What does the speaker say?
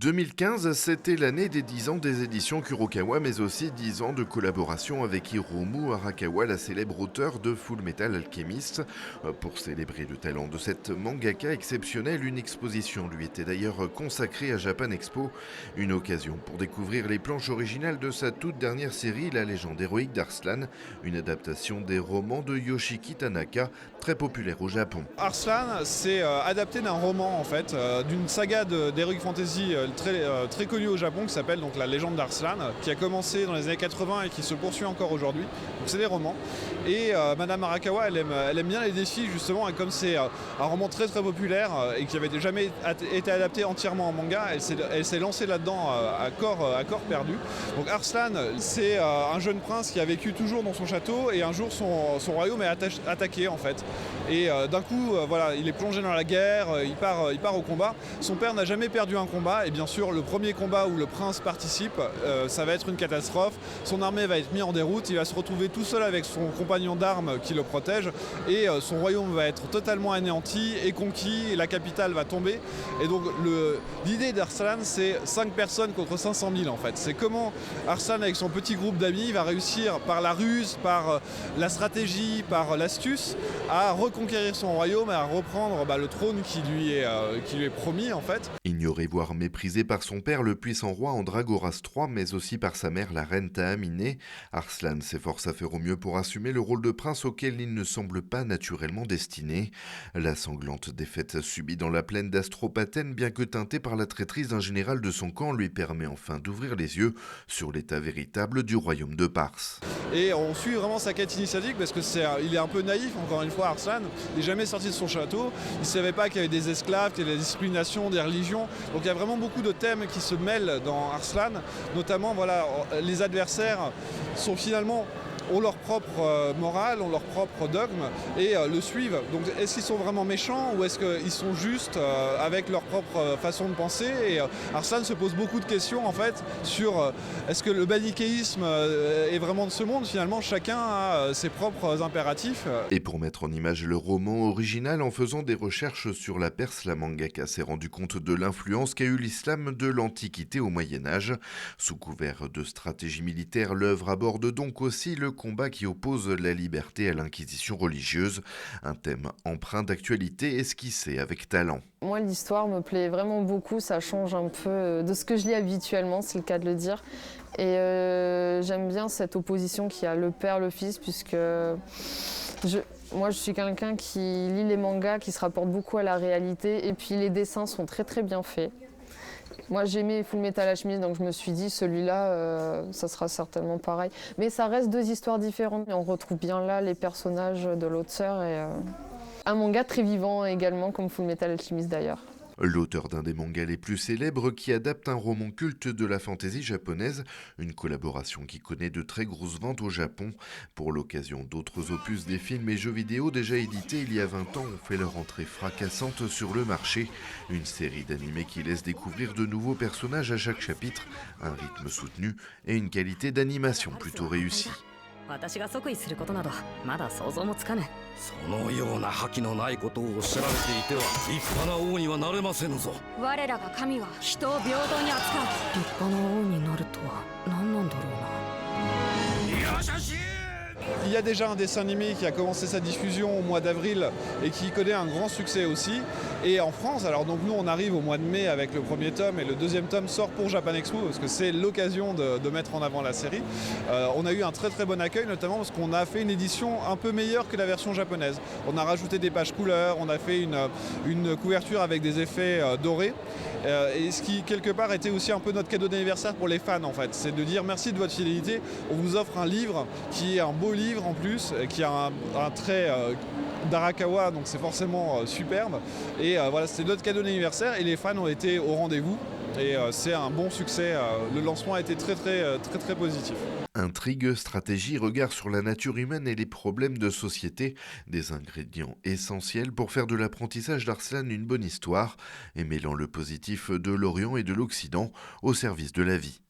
2015, c'était l'année des 10 ans des éditions Kurokawa, mais aussi 10 ans de collaboration avec Hiromu Arakawa, la célèbre auteure de Fullmetal Alchemist. Pour célébrer le talent de cette mangaka exceptionnelle, une exposition lui était d'ailleurs consacrée à Japan Expo. Une occasion pour découvrir les planches originales de sa toute dernière série, La légende héroïque d'Arslan, une adaptation des romans de Yoshiki Tanaka, très populaire au Japon. Arslan, c'est adapté d'un roman en fait, d'une saga d'Heroic Fantasy très connue au Japon qui s'appelle donc La légende d'Arslan, qui a commencé dans les années 80 et qui se poursuit encore aujourd'hui. Donc c'est des romans. Et Madame Arakawa, elle aime bien les défis justement, et comme c'est un roman très populaire et qui avait jamais été adapté entièrement en manga, elle s'est lancée là-dedans à corps perdu. Donc Arslan, c'est un jeune prince qui a vécu toujours dans son château et un jour son royaume est attaqué en fait. Et d'un coup, voilà, il est plongé dans la guerre, il part au combat. Son père n'a jamais perdu un combat, et bien sûr, le premier combat où le prince participe, ça va être une catastrophe. Son armée va être mise en déroute, il va se retrouver tout seul avec son compagnon d'armes qui le protège, et son royaume va être totalement anéanti et conquis, et la capitale va tomber. Et donc, l'idée d'Arslan, c'est 5 personnes contre 500 000 en fait. C'est comment Arslan, avec son petit groupe d'amis, va réussir par la ruse, par la stratégie, par l'astuce, à reconquérir son royaume et à reprendre le trône qui lui est promis en fait. Ignoré voire méprisé par son père, le puissant roi Andragoras III, mais aussi par sa mère, la reine Tahamine, Arslan s'efforce à faire au mieux pour assumer le rôle de prince auquel il ne semble pas naturellement destiné. La sanglante défaite subie dans la plaine d'Astropatène, bien que teintée par la traîtrise d'un général de son camp, lui permet enfin d'ouvrir les yeux sur l'état véritable du royaume de Pars. Et on suit vraiment sa quête initiatique parce que il est un peu naïf, encore une fois, Arslan. Il n'est jamais sorti de son château. Il ne savait pas qu'il y avait des esclaves, qu'il y avait des discriminations, des religions. Donc il y a vraiment beaucoup de thèmes qui se mêlent dans Arslan. Notamment, voilà, les adversaires sont finalement ont leur propre morale, ont leur propre dogme et le suivent. Donc est-ce qu'ils sont vraiment méchants ou est-ce qu'ils sont justes avec leur propre façon de penser? Et Arslan se pose beaucoup de questions en fait sur est-ce que le manichéisme est vraiment de ce monde? Finalement, chacun a ses propres impératifs. Et pour mettre en image le roman original, en faisant des recherches sur la Perse, la mangaka s'est rendu compte de l'influence qu'a eu l'islam de l'Antiquité au Moyen-Âge. Sous couvert de stratégie militaire, l'œuvre aborde donc aussi le combat qui oppose la liberté à l'inquisition religieuse, un thème empreint d'actualité esquissé avec talent. Moi, l'histoire me plaît vraiment beaucoup, ça change un peu de ce que je lis habituellement, c'est le cas de le dire. Et j'aime bien cette opposition qu'il y a le père, le fils, puisque moi je suis quelqu'un qui lit les mangas, qui se rapporte beaucoup à la réalité, et puis les dessins sont très bien faits. Moi j'aimais Fullmetal Alchemist, donc je me suis dit celui-là, ça sera certainement pareil. Mais ça reste 2 histoires différentes, et on retrouve bien là les personnages de l'auteur et un manga très vivant également, comme Fullmetal Alchemist d'ailleurs. L'auteur d'un des mangas les plus célèbres qui adapte un roman culte de la fantasy japonaise, une collaboration qui connaît de très grosses ventes au Japon. Pour l'occasion, d'autres opus des films et jeux vidéo déjà édités il y a 20 ans ont fait leur entrée fracassante sur le marché. Une série d'animés qui laisse découvrir de nouveaux personnages à chaque chapitre, un rythme soutenu et une qualité d'animation plutôt réussie. 私が即位することなどまだ想像もつかぬ。そのような覇気のないことをおっしゃられていては立派な王にはなれませぬぞ。我らが神は人を平等に扱う。立派な王になるとは何なんだろうな。 Il y a déjà un dessin animé qui a commencé sa diffusion au mois d'avril et qui connaît un grand succès aussi. Et en France, alors donc nous on arrive au mois de mai avec le premier tome et le deuxième tome sort pour Japan Expo parce que c'est l'occasion de mettre en avant la série. On a eu un très bon accueil, notamment parce qu'on a fait une édition un peu meilleure que la version japonaise. On a rajouté des pages couleurs, on a fait une couverture avec des effets dorés. Et ce qui quelque part était aussi un peu notre cadeau d'anniversaire pour les fans en fait, c'est de dire merci de votre fidélité, on vous offre un livre qui est un beau livre en plus, qui a un trait d'Arakawa, donc c'est forcément superbe. Et voilà, c'était notre cadeau d'anniversaire et les fans ont été au rendez-vous. Et c'est un bon succès, le lancement a été très positif. Intrigue, stratégie, regard sur la nature humaine et les problèmes de société, des ingrédients essentiels pour faire de l'apprentissage d'Arslan une bonne histoire, et mêlant le positif de l'Orient et de l'Occident au service de la vie.